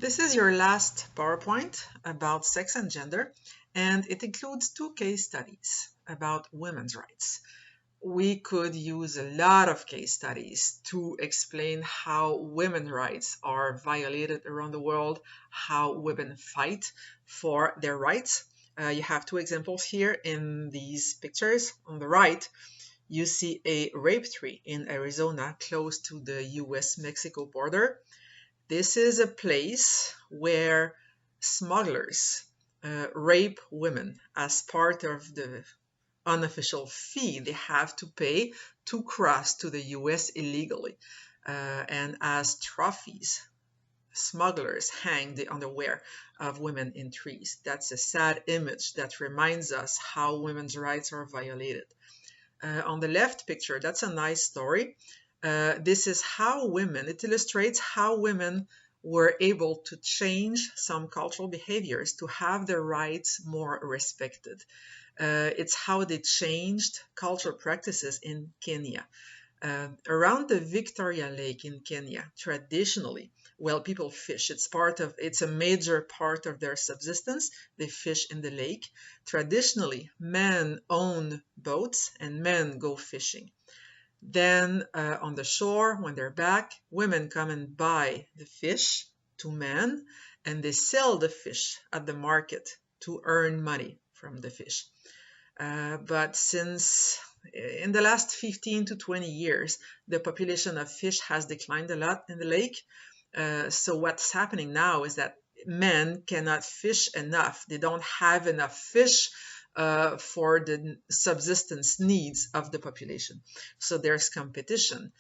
This is your last PowerPoint about sex and gender, and it includes two case studies about women's rights. We could use a lot of case studies to explain how women's rights are violated around the world, how women fight for their rights. You have two examples here in these pictures. On the right, you see a rape tree in Arizona close to the US-Mexico border. This is a place where smugglers rape women as part of the unofficial fee they have to pay to cross to the US illegally. And as trophies, smugglers hang the underwear of women in trees. That's a sad image that reminds us how women's rights are violated. On the left picture, that's a nice story. This is how women, it illustrates how women were able to change some cultural behaviors to have their rights more respected. It's how they changed cultural practices in Kenya. Around the Victoria Lake in Kenya, traditionally, well, people fish. It's a major part of their subsistence. They fish in the lake. Traditionally, men own boats and men go fishing. Then on the shore, when they're back, women come and buy the fish to men, and they sell the fish at the market to earn money from the fish. But since in the last 15 to 20 years, the population of fish has declined a lot in the lake. So what's happening now is that men cannot fish enough. They don't have enough fish for the subsistence needs of the population. So there's competition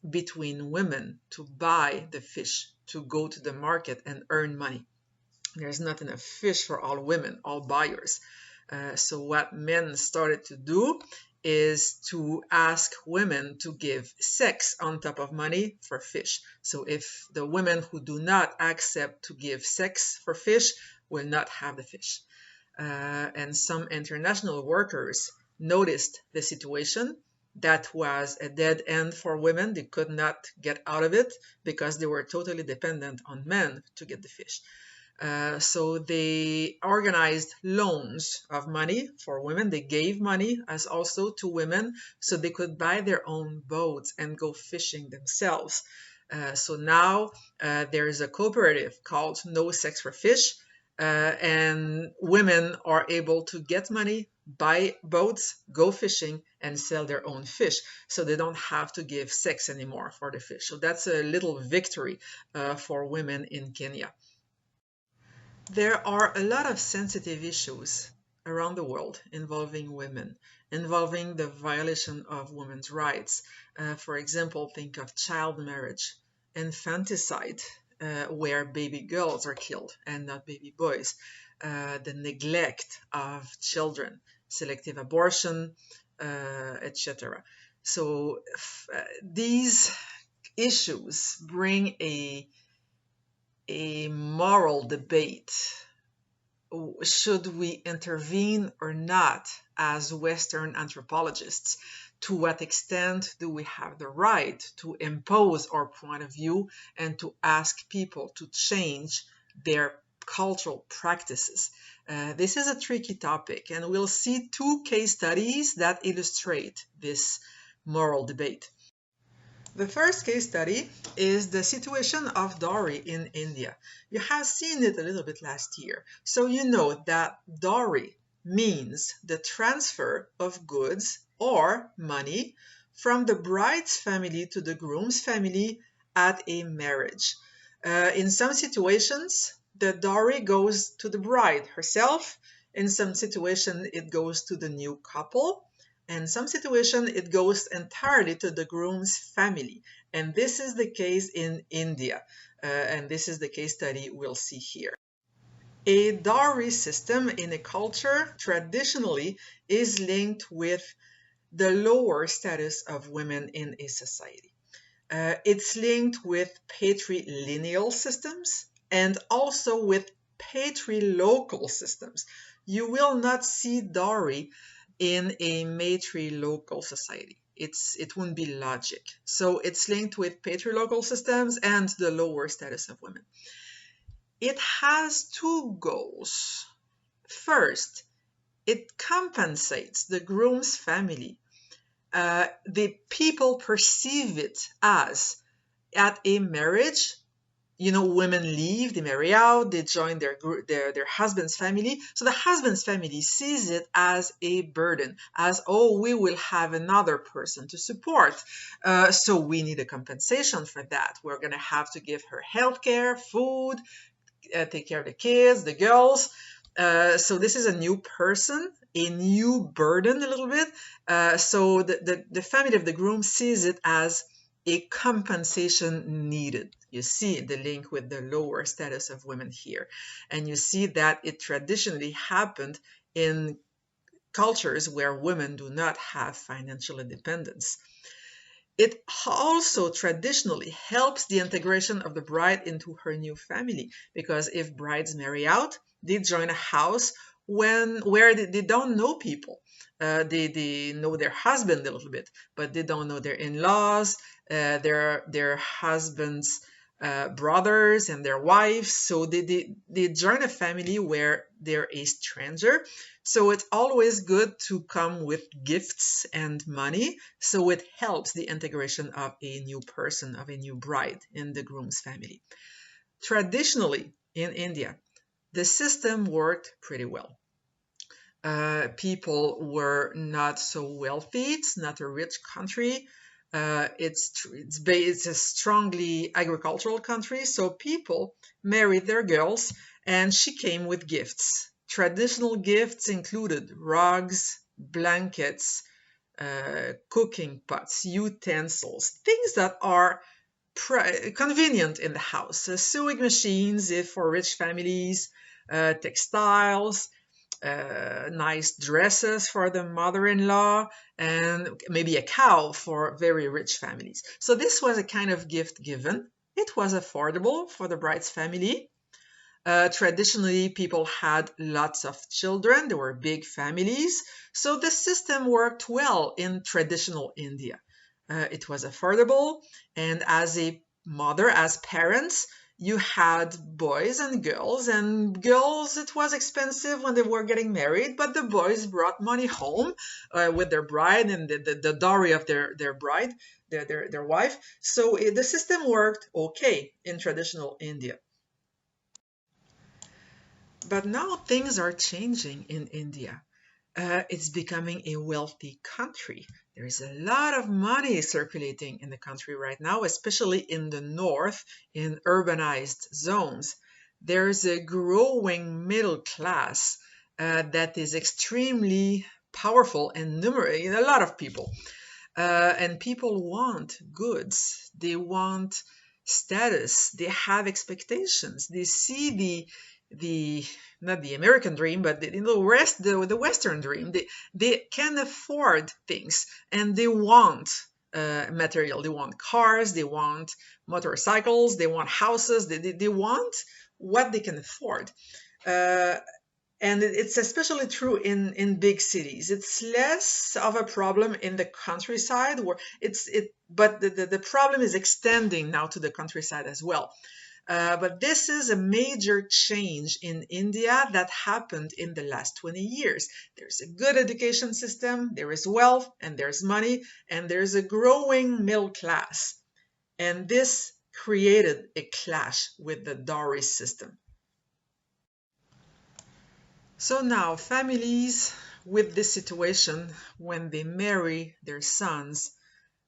between women to buy the fish, to go to the market and earn money. There's not enough fish for all women, all buyers. So what men started to do is to ask women to give sex on top of money for fish. So if the women who do not accept to give sex for fish will not have the fish. And some international workers noticed the situation. That was a dead end for women. They could not get out of it because they were totally dependent on men to get the fish. So they organized loans of money for women. They gave money as also to women so they could buy their own boats and go fishing themselves. So now there is a cooperative called No Sex for Fish, and women are able to get money, buy boats, go fishing, and sell their own fish. So they don't have to give sex anymore for the fish. So that's a little victory for women in Kenya. There are a lot of sensitive issues around the world involving women, involving the violation of women's rights. For example, think of child marriage, infanticide, where baby girls are killed and not baby boys, the neglect of children, selective abortion, etc. So these issues bring a moral debate. Should we intervene or not as Western anthropologists? To what extent do we have the right to impose our point of view and to ask people to change their cultural practices? This is a tricky topic, and we'll see two case studies that illustrate this moral debate. The first case study is the situation of dowry in India. You have seen it a little bit last year, so you know that dowry means the transfer of goods or money from the bride's family to the groom's family at a marriage. In some situations, the dowry goes to the bride herself. In some situations, it goes to the new couple. In some situation, it goes entirely to the groom's family. And this is the case in India. And this is the case study we'll see here. A dowry system in a culture traditionally is linked with the lower status of women in a society. It's linked with patrilineal systems and also with patrilocal systems. You will not see dowry in a matrilocal society. it wouldn't be logic. So it's linked with patriarchal systems and the lower status of women. It has two goals. First, it compensates the groom's family. The people perceive it as at a marriage, women leave, they marry out, they join their husband's family. So the husband's family sees it as a burden, as, oh, we will have another person to support. So we need a compensation for that. We're going to have to give her healthcare, food, take care of the kids, the girls. So this is a new person, a new burden a little bit. So the family of the groom sees it as a compensation needed. You see the link with the lower status of women here. And you see that it traditionally happened in cultures where women do not have financial independence. It also traditionally helps the integration of the bride into her new family, because if brides marry out, they join a house where they don't know people. They know their husband a little bit, but they don't know their in-laws, their husband's brothers and their wives. So they join a family where they're a stranger. So it's always good to come with gifts and money. So it helps the integration of a new person, of a new bride in the groom's family. Traditionally in India, the system worked pretty well. People were not so wealthy. It's not a rich country. It's a strongly agricultural country, so people married their girls, and she came with gifts. Traditional gifts included rugs, blankets, cooking pots, utensils, things that are convenient in the house. Sewing machines, if for rich families, textiles, nice dresses for the mother-in-law, and maybe a cow for very rich families. So this was a kind of gift given. It was affordable for the bride's family. Traditionally, people had lots of children. There were big families. So the system worked well in traditional India. It was affordable, and as a mother, as parents, you had boys and girls, it was expensive when they were getting married, but the boys brought money home with their bride and the dowry of their bride, their wife. So the system worked okay in traditional India. But now things are changing in India. It's becoming a wealthy country. There is a lot of money circulating in the country right now, especially in the north, in urbanized zones. There's a growing middle class that is extremely powerful and numerous, a lot of people. And people want goods. They want status. They have expectations. They see the not the American dream, but the Western dream. They can afford things, and they want material. They want cars, they want motorcycles, they want houses. They want what they can afford. And it's especially true in big cities. It's less of a problem in the countryside, but the problem is extending now to the countryside as well. But this is a major change in India that happened in the last 20 years. There's a good education system, there is wealth, and there's money, and there's a growing middle class. And this created a clash with the dowry system. So now families with this situation, when they marry their sons,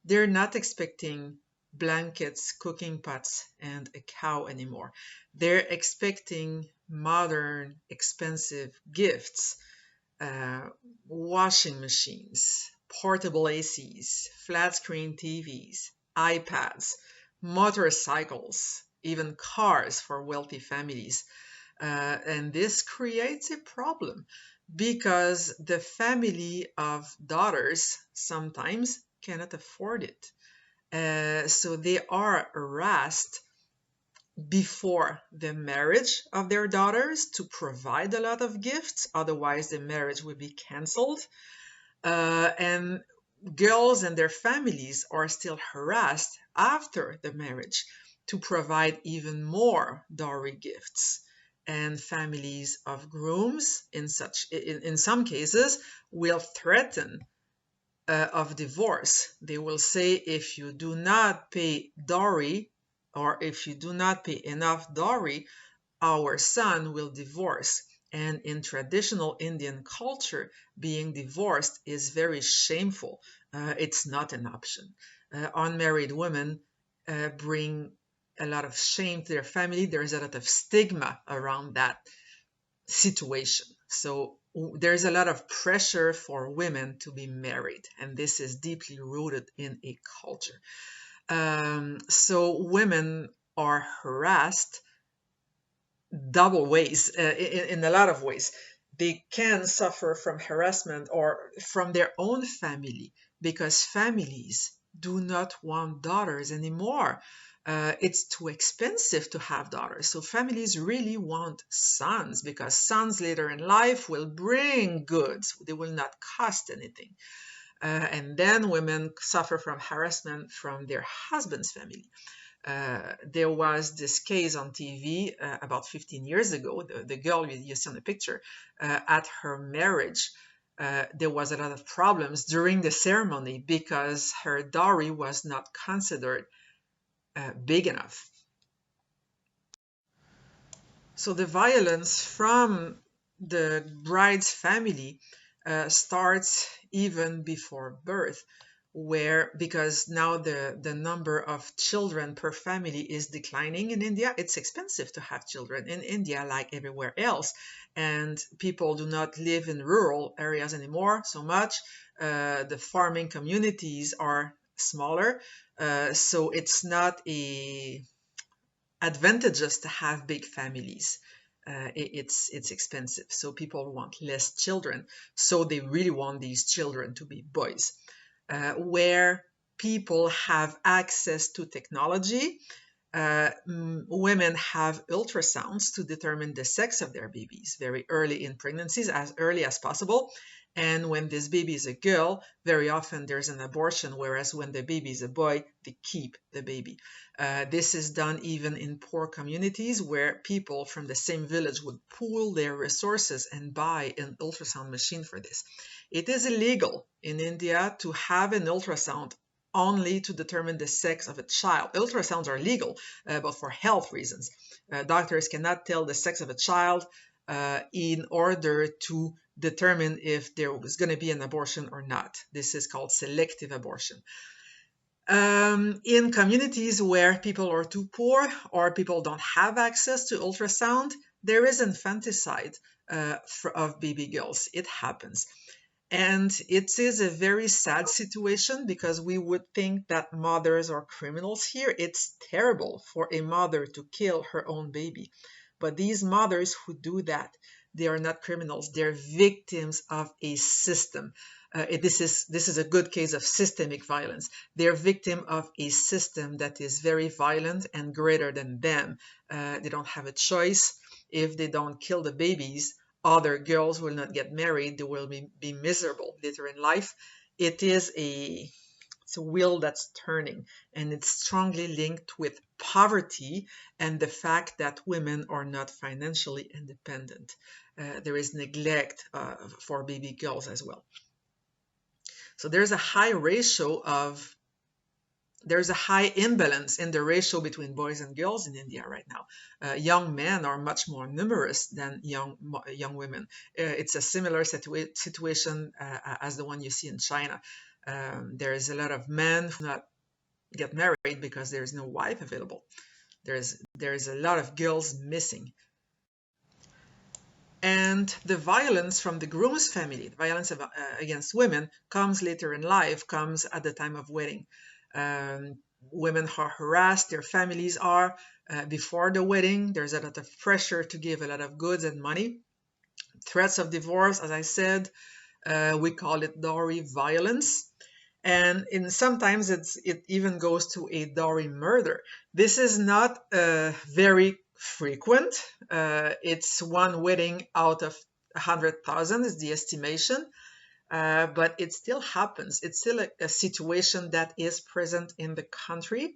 they're not expecting blankets, cooking pots, and a cow anymore. They're expecting modern, expensive gifts, washing machines, portable ACs, flat screen TVs, iPads, motorcycles, even cars for wealthy families. And this creates a problem because the family of daughters sometimes cannot afford it. So they are harassed before the marriage of their daughters to provide a lot of gifts, otherwise the marriage would be canceled. And girls and their families are still harassed after the marriage to provide even more dowry gifts. And families of grooms, in some cases, will threaten of divorce. They will say, if you do not pay dowry, or if you do not pay enough dowry, our son will divorce. And in traditional Indian culture, being divorced is very shameful. It's not an option. Unmarried women bring a lot of shame to their family. There's a lot of stigma around that situation. So there's a lot of pressure for women to be married, and this is deeply rooted in a culture. So women are harassed double ways, in a lot of ways. They can suffer from harassment or from their own family because families do not want daughters anymore. It's too expensive to have daughters. So families really want sons because sons later in life will bring goods. They will not cost anything. And then women suffer from harassment from their husband's family. There was this case on TV about 15 years ago, the girl you see on the picture, at her marriage. There was a lot of problems during the ceremony because her dowry was not considered big enough. So the violence from the bride's family starts even before birth, because now the number of children per family is declining in India. It's expensive to have children in India like everywhere else, and people do not live in rural areas anymore so much. The farming communities are smaller, so it's not advantageous to have big families. It's expensive, so people want less children, so they really want these children to be boys. Where people have access to technology, women have ultrasounds to determine the sex of their babies very early in pregnancies, as early as possible. And when this baby is a girl, very often there's an abortion, whereas when the baby is a boy, they keep the baby. This is done even in poor communities where people from the same village would pool their resources and buy an ultrasound machine for this. It is illegal in India to have an ultrasound only to determine the sex of a child. Ultrasounds are legal, but for health reasons. Doctors cannot tell the sex of a child in order to determine if there was going to be an abortion or not. This is called selective abortion. In communities where people are too poor or people don't have access to ultrasound, there is infanticide of baby girls. It happens. And it is a very sad situation because we would think that mothers are criminals here. It's terrible for a mother to kill her own baby. But these mothers who do that, they are not criminals. They're victims of a system. This is a good case of systemic violence. They're victim of a system that is very violent and greater than them. They don't have a choice. If they don't kill the babies, other girls will not get married. They will be miserable later in life. It's a wheel that's turning, and it's strongly linked with poverty and the fact that women are not financially independent. There is neglect for baby girls as well. So there's a high imbalance in the ratio between boys and girls in India right now. Young men are much more numerous than young women. It's a similar situation as the one you see in China. There is a lot of men who not get married because there is no wife available. There is a lot of girls missing. And the violence from the groom's family, the violence against women, comes later in life, comes at the time of wedding. Women are harassed, their families are. Before the wedding, there's a lot of pressure to give a lot of goods and money. Threats of divorce, as I said, we call it dowry violence. And sometimes it even goes to a dowry murder. This is not very frequent. It's one wedding out of 100,000 is the estimation. but it still happens. It's still a situation that is present in the country.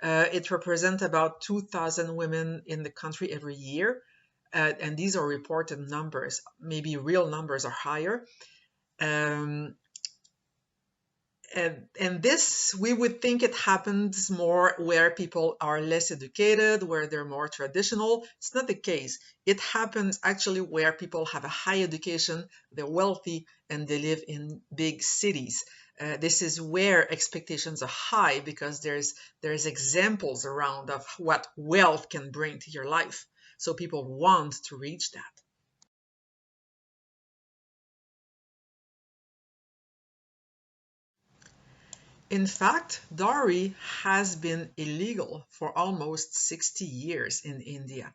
It represents about 2,000 women in the country every year. And these are reported numbers. Maybe real numbers are higher. Um, and this, we would think it happens more where people are less educated, where they're more traditional. It's not the case. It happens actually where people have a high education, they're wealthy, and they live in big cities. This is where expectations are high because there's examples around of what wealth can bring to your life. So people want to reach that. In fact, dowry has been illegal for almost 60 years in India.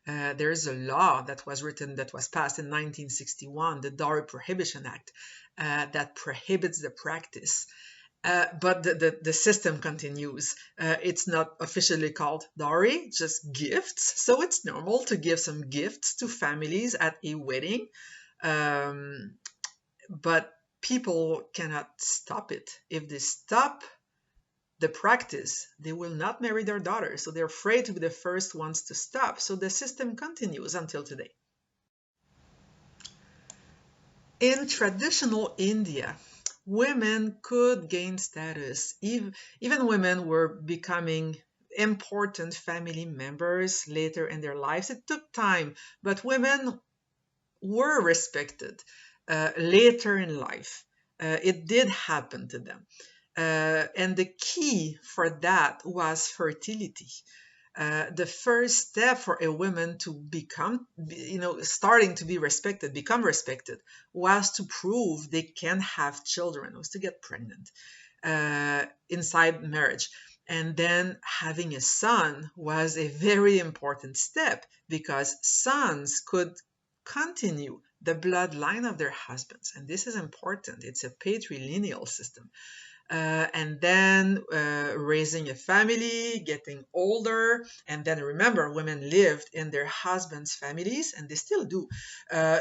There's a law that was written, that was passed in 1961, the Dowry Prohibition Act, that prohibits the practice. But the system continues. It's not officially called dowry, just gifts. So it's normal to give some gifts to families at a wedding. But people cannot stop it. If they stop the practice, they will not marry their daughters. So they're afraid to be the first ones to stop. So the system continues until today. In traditional India, women could gain status. Even women were becoming important family members later in their lives. It took time, but women were respected later in life. It did happen to them. And the key for that was fertility. The first step for a woman to become, starting to be respected, become respected, was to prove they can have children, was to get pregnant inside marriage. And then having a son was a very important step because sons could continue the bloodline of their husbands. And this is important. It's a patrilineal system. And then raising a family, getting older, and then remember, women lived in their husbands' families, and they still do.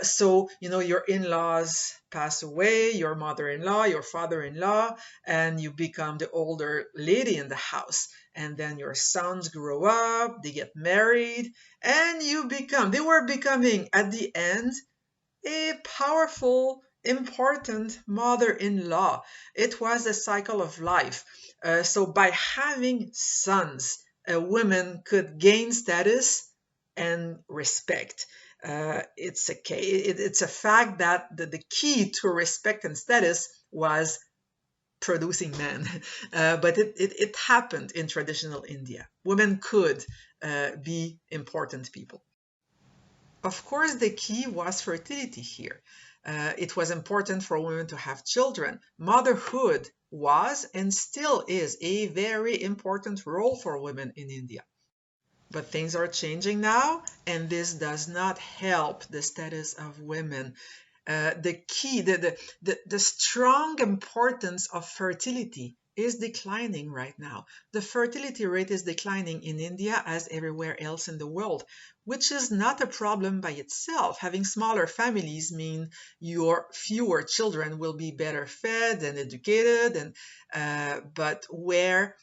So, your in-laws pass away, your mother-in-law, your father-in-law, and you become the older lady in the house. And then your sons grow up, they get married, and they were becoming, at the end, a powerful, important mother-in-law. It was a cycle of life. So by having sons, a woman could gain status and respect. It's a fact that the key to respect and status was producing men. But it happened in traditional India. Women could be important people. Of course, the key was fertility here. It was important for women to have children. Motherhood was and still is a very important role for women in India. But things are changing now, and this does not help the status of women. The key, the strong importance of fertility is declining right now. The fertility rate is declining in India as everywhere else in the world, which is not a problem by itself. Having smaller families mean your fewer children will be better fed and educated, but where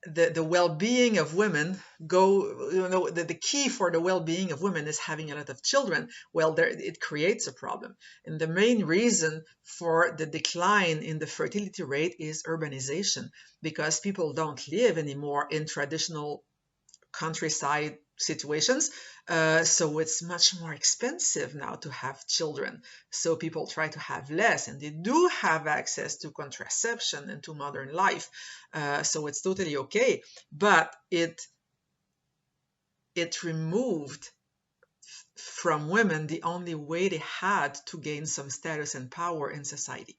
the well-being of women the key for the well-being of women is having a lot of children. Well, it creates a problem. And the main reason for the decline in the fertility rate is urbanization, because people don't live anymore in traditional countryside situations. So it's much more expensive now to have children. So people try to have less, and they do have access to contraception and to modern life. So it's totally okay. But it removed from women the only way they had to gain some status and power in society.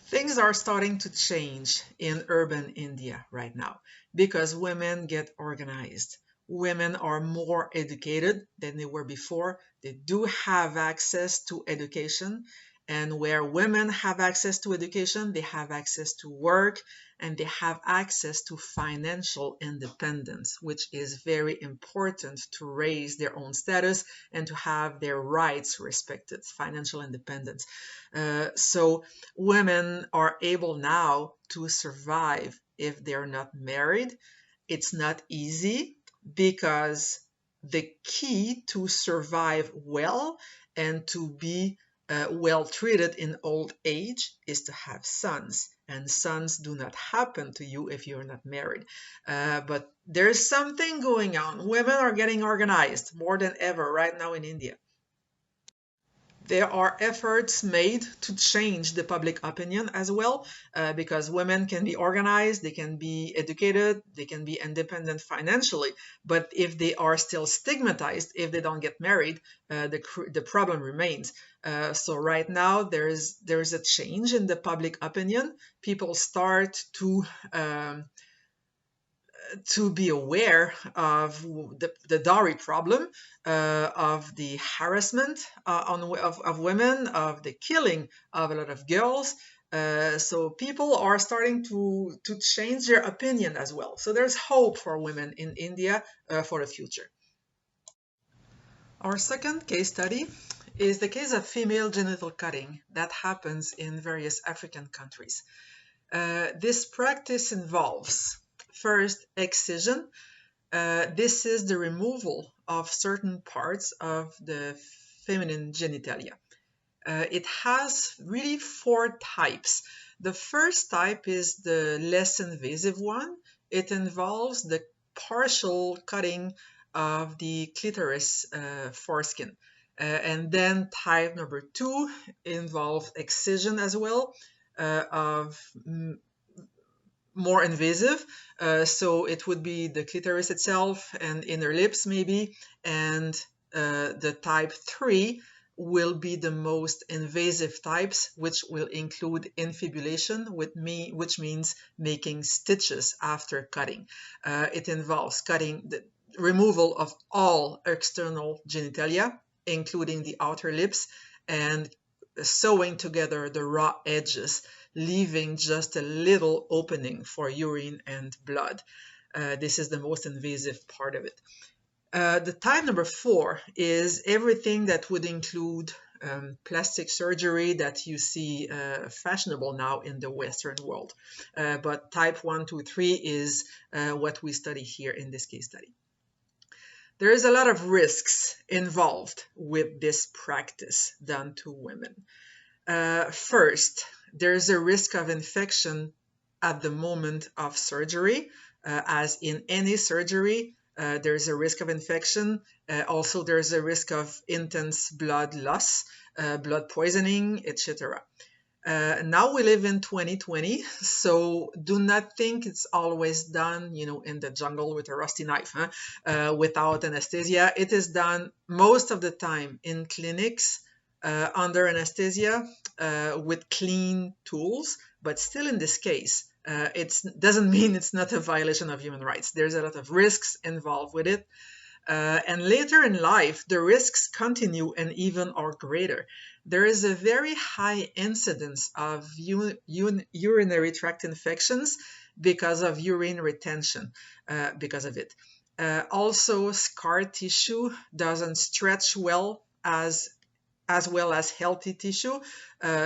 Things are starting to change in urban India right now because women get organized. Women are more educated than they were before. They do have access to education, And where women have access to education, they have access to work, and they have access to financial independence, which is very important to raise their own status and to have their rights respected, financial independence. So women are able now to survive if they're not married. It's not easy because the key to survive well and to be well treated in old age is to have sons. And sons do not happen to you if you're not married. But there's something going on. Women are getting organized more than ever right now in India. There are efforts made to change the public opinion as well, because women can be organized, they can be educated, they can be independent financially, but if they are still stigmatized, if they don't get married, the problem remains. So right now there's a change in the public opinion. People start to be aware of the dowry problem, of the harassment of women, of the killing of a lot of girls. So people are starting to change their opinion as well. So there's hope for women in India for the future. Our second case study is the case of female genital cutting that happens in various African countries. This practice involves first excision. This is the removal of certain parts of the feminine genitalia. It has really 4 types. The first type is the less invasive one. It involves the partial cutting of the clitoris foreskin. And then type number 2 involves excision as well, of more invasive. So it would be the clitoris itself and inner lips maybe. And the type 3 will be the most invasive types, which will include infibulation, which means making stitches after cutting. It involves cutting the removal of all external genitalia, including the outer lips, and sewing together the raw edges, leaving just a little opening for urine and blood. This is the most invasive part of it. The type number 4 is everything that would include plastic surgery that you see fashionable now in the Western world. But type 1, 2, 3 is what we study here in this case study. There is a lot of risks involved with this practice done to women. First, there's a risk of infection at the moment of surgery. As in any surgery, there's a risk of infection. Also, there's a risk of intense blood loss, blood poisoning, etc. Now we live in 2020, so do not think it's always done, in the jungle with a rusty knife, without anesthesia. It is done most of the time in clinics, under anesthesia, with clean tools, but still in this case, it doesn't mean it's not a violation of human rights. There's a lot of risks involved with it. And later in life, the risks continue and even are greater. There is a very high incidence of urinary tract infections because of urine retention, because of it. Also, scar tissue doesn't stretch well as well as healthy tissue.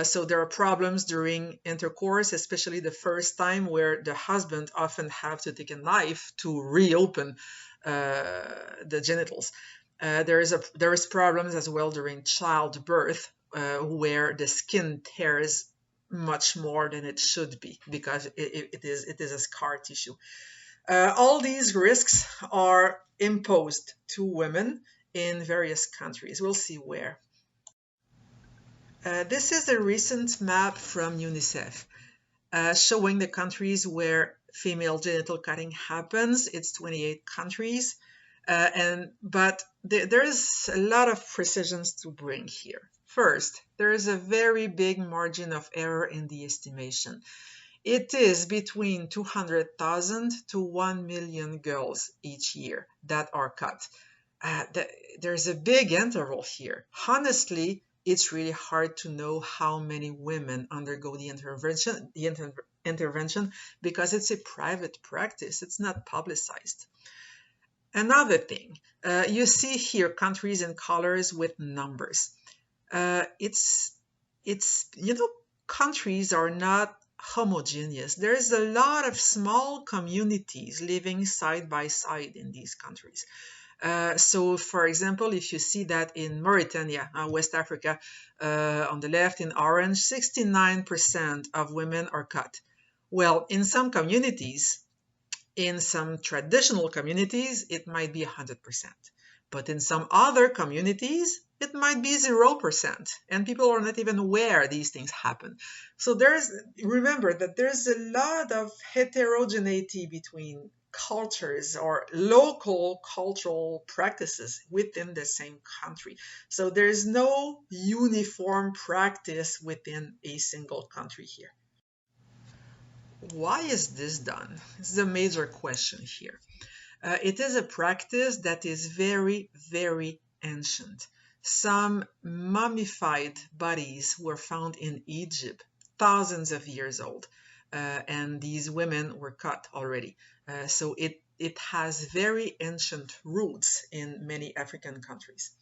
So there are problems during intercourse, especially the first time, where the husband often have to take a knife to reopen the genitals. There is problems as well during childbirth, where the skin tears much more than it should be because it is a scar tissue. All these risks are imposed to women in various countries. We'll see where. This is a recent map from UNICEF showing the countries where female genital cutting happens. It's 28 countries, but there is a lot of precisions to bring here. First, there is a very big margin of error in the estimation. It is between 200,000 to 1 million girls each year that are cut. There's a big interval here. Honestly, it's really hard to know how many women undergo the intervention because it's a private practice. It's not publicized. Another thing, you see here countries in colors with numbers. It's countries are not homogeneous. There's a lot of small communities living side by side in these countries. So, for example, if you see that in Mauritania, West Africa, on the left in orange, 69% of women are cut. Well, in some communities, in some traditional communities, it might be 100%. But in some other communities, it might be 0%. And people are not even aware these things happen. So remember that there's a lot of heterogeneity between cultures or local cultural practices within the same country. So there's no uniform practice within a single country here. Why is this done? This is a major question here. It is a practice that is very, very ancient. Some mummified bodies were found in Egypt, thousands of years old, and these women were cut already. So it has very ancient roots in many African countries.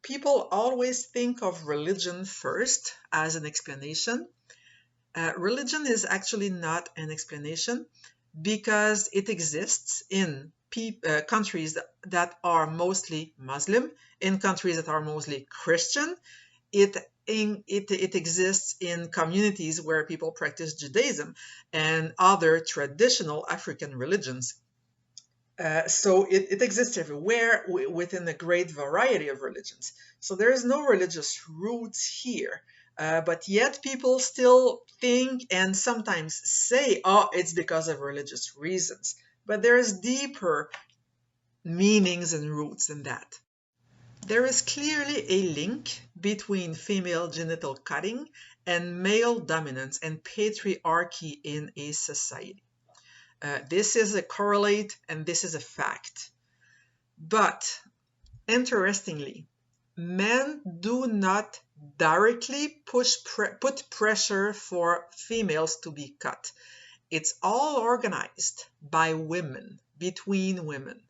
People always think of religion first as an explanation. Religion is actually not an explanation because it exists in countries that are mostly Muslim, in countries that are mostly Christian. It exists in communities where people practice Judaism and other traditional African religions. So it exists everywhere within a great variety of religions. So there is no religious roots here. But yet people still think and sometimes say, oh, it's because of religious reasons. But there is deeper meanings and roots than that. There is clearly a link between female genital cutting and male dominance and patriarchy in a society. This is a correlate and this is a fact. But interestingly, men do not directly put pressure for females to be cut. It's all organized by women, between women.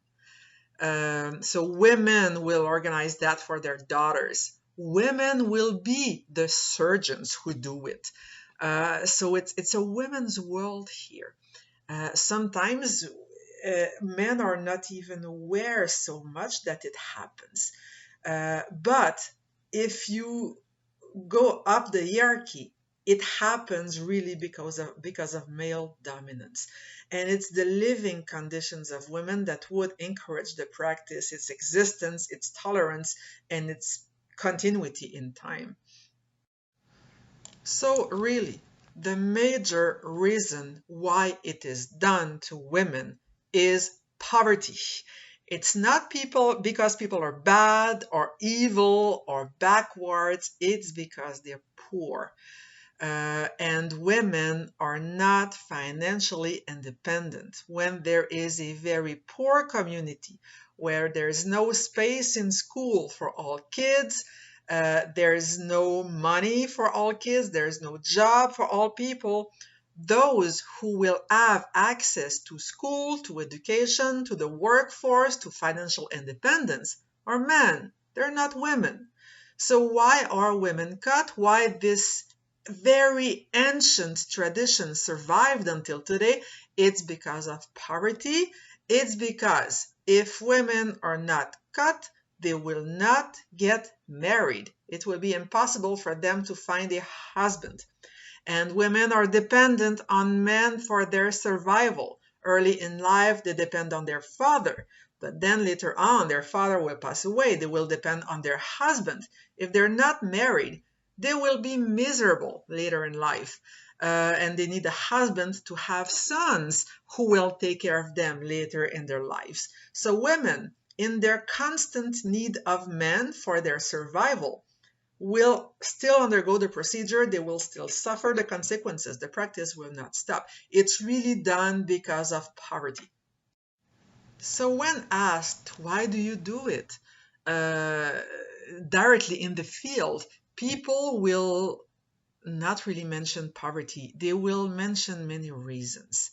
So women will organize that for their daughters. Women will be the surgeons who do it. So it's a women's world here. Sometimes men are not even aware so much that it happens. But if you go up the hierarchy, it happens really because of male dominance. And it's the living conditions of women that would encourage the practice, its existence, its tolerance, and its continuity in time. So really, the major reason why it is done to women is poverty. It's not because people are bad or evil or backwards. It's because they're poor. And women are not financially independent. When there is a very poor community where there's no space in school for all kids, there's no money for all kids, there's no job for all people, those who will have access to school, to education, to the workforce, to financial independence are men. They're not women. So why are women cut? Why this very ancient tradition survived until today? It's because of poverty. It's because if women are not cut, they will not get married. It will be impossible for them to find a husband. And women are dependent on men for their survival. Early in life, they depend on their father. But then later on, their father will pass away. They will depend on their husband. If they're not married, they will be miserable later in life. And they need a husband to have sons who will take care of them later in their lives. So women, in their constant need of men for their survival, will still undergo the procedure. They will still suffer the consequences. The practice will not stop. It's really done because of poverty. So when asked, why do you do it? directly in the field, people will not really mention poverty. They will mention many reasons.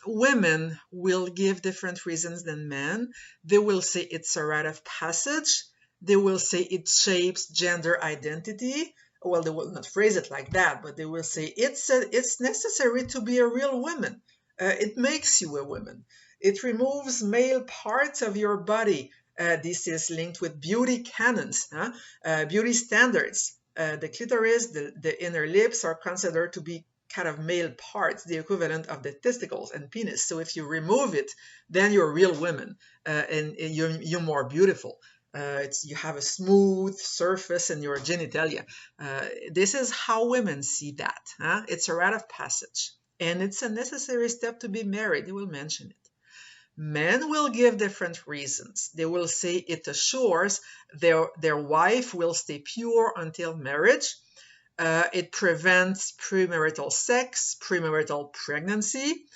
Women will give different reasons than men. They will say it's a rite of passage. They will say it shapes gender identity. Well, they will not phrase it like that, but they will say it's necessary to be a real woman. It makes you a woman. It removes male parts of your body. This is linked with beauty canons, beauty standards. The clitoris, the inner lips are considered to be kind of male parts, the equivalent of the testicles and penis. So if you remove it, then you're a real woman, and you're more beautiful. You have a smooth surface in your genitalia. This is how women see that. It's a rite of passage, and it's a necessary step to be married. They will mention it. Men will give different reasons. They will say it assures their wife will stay pure until marriage. It prevents premarital sex, premarital pregnancy,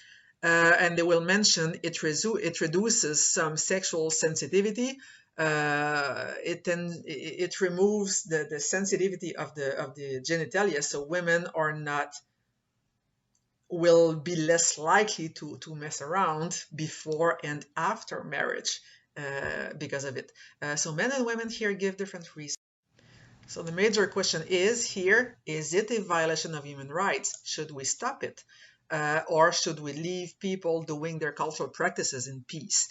and they will mention it reduces some sexual sensitivity. It removes the sensitivity of the genitalia, so women will be less likely to mess around before and after marriage because of it. So men and women here give different reasons. So the major question is here, is it a violation of human rights? Should we stop it? Or should we leave people doing their cultural practices in peace?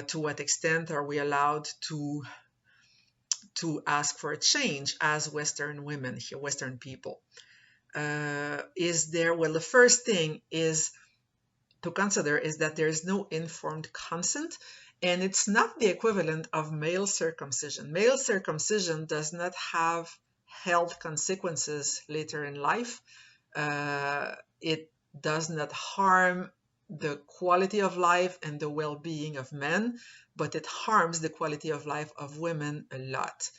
To what extent are we allowed to ask for a change as Western women here, Western people? Well, the first thing is to consider is that there is no informed consent, and it's not the equivalent of male circumcision. Male circumcision does not have health consequences later in life. It does not harm the quality of life and the well-being of men, but it harms the quality of life of women a lot.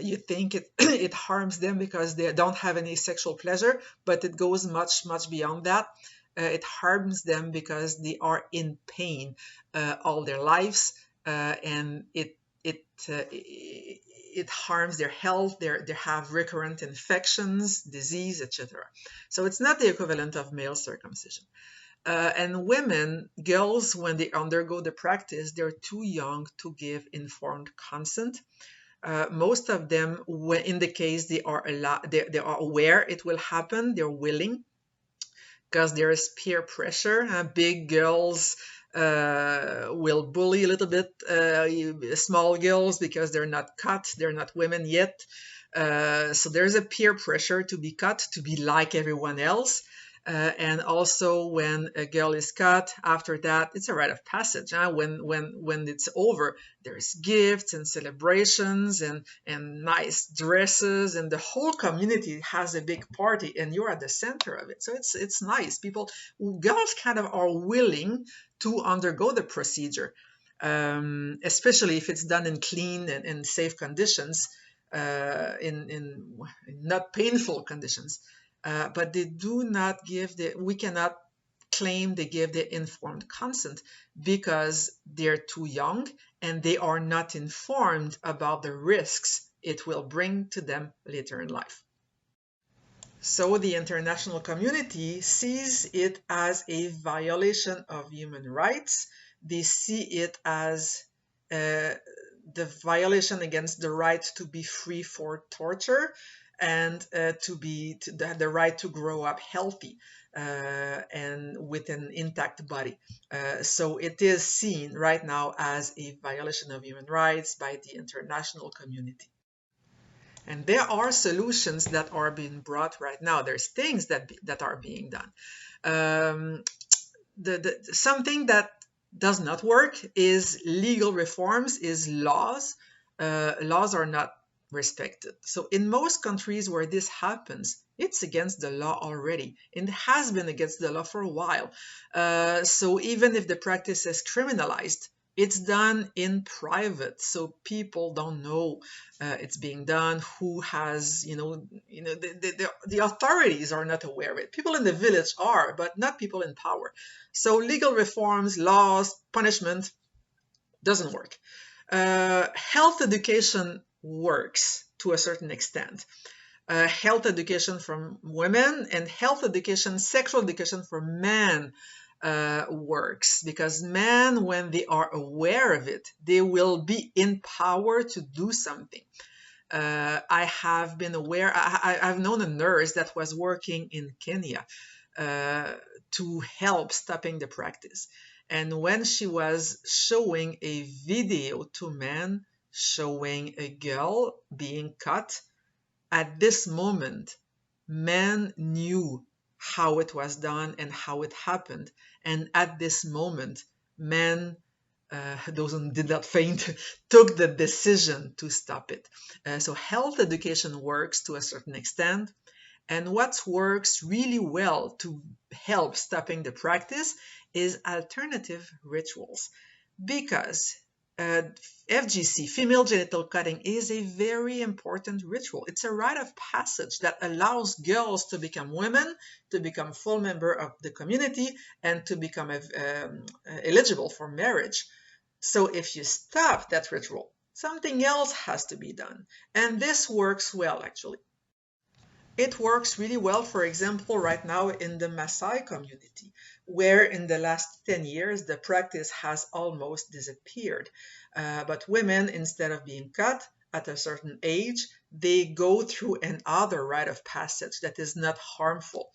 You think it harms them because they don't have any sexual pleasure, but it goes much, much beyond that. It harms them because they are in pain all their lives, and it harms their health. They have recurrent infections, disease, etc. So it's not the equivalent of male circumcision. And women, girls, when they undergo the practice, they're too young to give informed consent. Most of them, in the case they are aware it will happen, they're willing, because there is peer pressure. Big girls will bully a little bit small girls because they're not cut, they're not women yet. So there's a peer pressure to be cut, to be like everyone else. And also when a girl is cut, after that, it's a rite of passage. When it's over, there's gifts and celebrations and nice dresses, and the whole community has a big party, and you're at the center of it. So it's nice. Girls kind of are willing to undergo the procedure, especially if it's done in clean and safe conditions, in not painful conditions. But they do not we cannot claim they give the informed consent because they're too young and they are not informed about the risks it will bring to them later in life. So the international community sees it as a violation of human rights. They see it as the violation against the right to be free for torture, and the right to grow up healthy and with an intact body. So it is seen right now as a violation of human rights by the international community. And there are solutions that are being brought right now. There's things that are being done. Something that does not work is legal reforms, is laws. Laws are not respected. So in most countries where this happens, it's against the law already, and has been against the law for a while. So even if the practice is criminalized, it's done in private, so people don't know it's being done. Who has, the authorities are not aware of it. People in the village are, but not people in power. So legal reforms, laws, punishment doesn't work. Health education works to a certain extent. Health education from women and health education, sexual education for men works, because men, when they are aware of it, they will be empowered to do something. I have been aware, I've known a nurse that was working in Kenya to help stopping the practice. And when she was showing a video to men showing a girl being cut, at this moment, men knew how it was done and how it happened. And at this moment, men, those who did not faint, took the decision to stop it. So health education works to a certain extent. And what works really well to help stopping the practice is alternative rituals, because FGC, female genital cutting, is a very important ritual. It's a rite of passage that allows girls to become women, to become full member of the community, and to become eligible for marriage. So if you stop that ritual, something else has to be done. And this works well, actually. It works really well, for example, right now in the Maasai community, where in the last 10 years, the practice has almost disappeared. But women, instead of being cut at a certain age, they go through another rite of passage that is not harmful.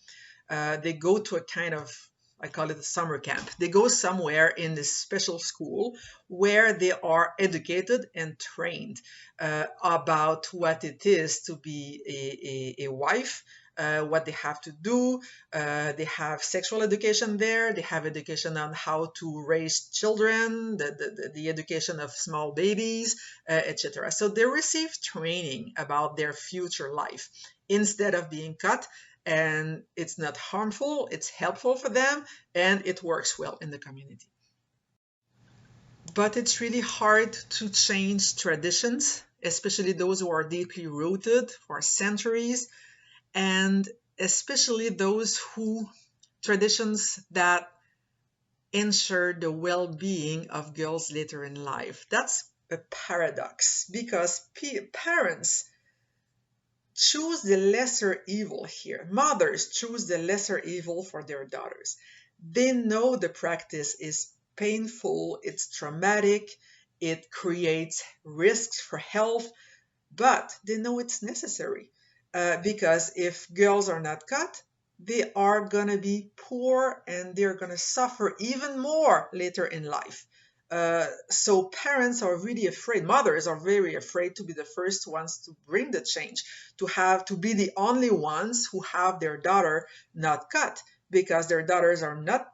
They go to a kind of, I call it a summer camp. They go somewhere in this special school where they are educated and trained about what it is to be a wife, what they have to do. They have sexual education there. They have education on how to raise children, the education of small babies, etc. So they receive training about their future life instead of being cut. And it's not harmful, it's helpful for them, and it works well in the community. But it's really hard to change traditions, especially those who are deeply rooted for centuries, and especially those traditions that ensure the well-being of girls later in life. That's a paradox, because parents choose the lesser evil here. Mothers choose the lesser evil for their daughters. They know the practice is painful, it's traumatic, it creates risks for health, but they know it's necessary because if girls are not cut, they are going to be poor and they're going to suffer even more later in life. So parents are really afraid, mothers are very afraid to be the first ones to bring the change, to be the only ones who have their daughter not cut, because their daughters are not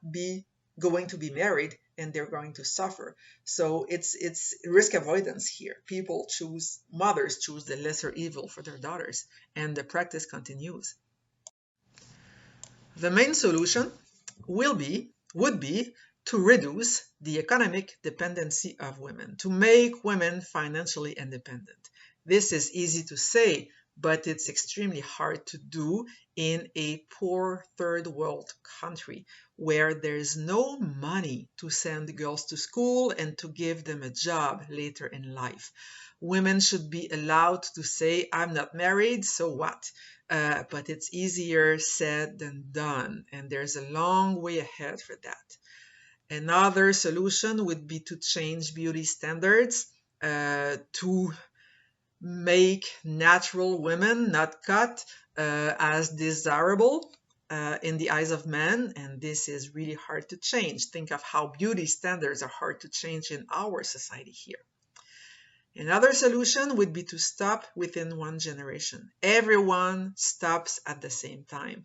going to be married and they're going to suffer. So it's risk avoidance here. Mothers choose the lesser evil for their daughters, and the practice continues. The main solution would be to reduce the economic dependency of women, to make women financially independent. This is easy to say, but it's extremely hard to do in a poor third world country where there's no money to send girls to school and to give them a job later in life. Women should be allowed to say, I'm not married, so what? But it's easier said than done, and there's a long way ahead for that. Another solution would be to change beauty standards to make natural women, not cut, as desirable in the eyes of men, and this is really hard to change. Think of how beauty standards are hard to change in our society here. Another solution would be to stop within one generation. Everyone stops at the same time.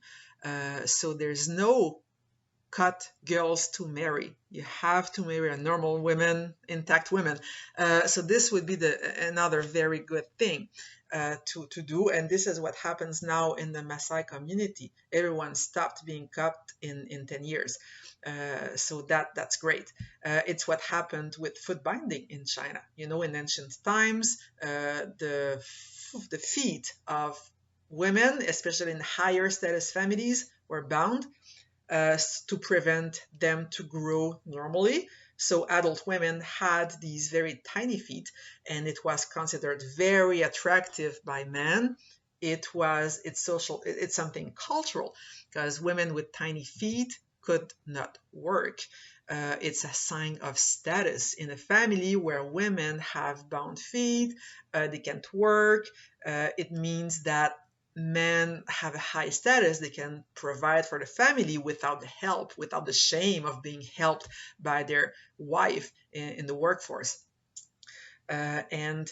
So there's no cut girls to marry. You have to marry a normal women, intact women. So this would be another very good thing to do. And this is what happens now in the Maasai community. Everyone stopped being cut in 10 years. So that's great. It's what happened with foot binding in China. You know, in ancient times, the feet of women, especially in higher status families, were bound to prevent them to grow normally. So adult women had these very tiny feet, and it was considered very attractive by men. It's something cultural, because women with tiny feet could not work. It's a sign of status in a family where women have bound feet, they can't work. It means that men have a high status, they can provide for the family without the help, without the shame of being helped by their wife in the workforce. And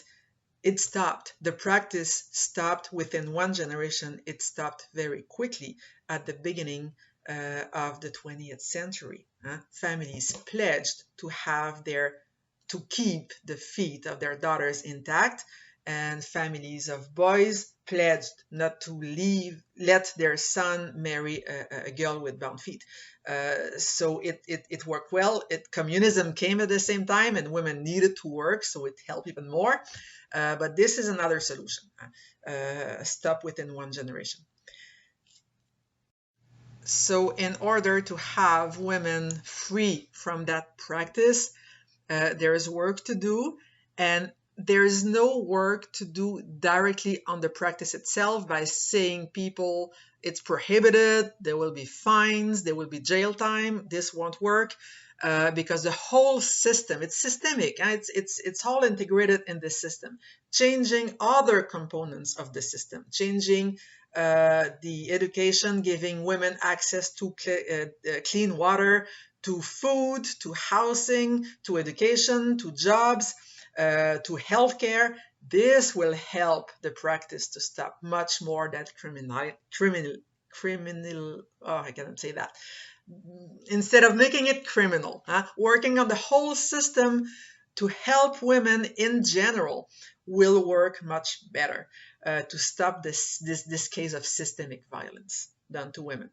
it stopped. The practice stopped within one generation. It stopped very quickly at the beginning of the 20th century. Families pledged to keep the feet of their daughters intact, and families of boys pledged not to let their son marry a girl with bound feet. So it worked well. Communism came at the same time, and women needed to work, so it helped even more. But this is another solution. Stop within one generation. So in order to have women free from that practice, there is work to do, and there is no work to do directly on the practice itself by saying people it's prohibited, there will be fines, there will be jail time. This won't work. Because the whole system, it's systemic, it's all integrated in the system. Changing other components of the system, changing the education, giving women access to clean water, to food, to housing, to education, to jobs, to healthcare. This will help the practice to stop much more that criminal, oh, I cannot say that. Instead of making it criminal, working on the whole system to help women in general will work much better to stop this case of systemic violence done to women.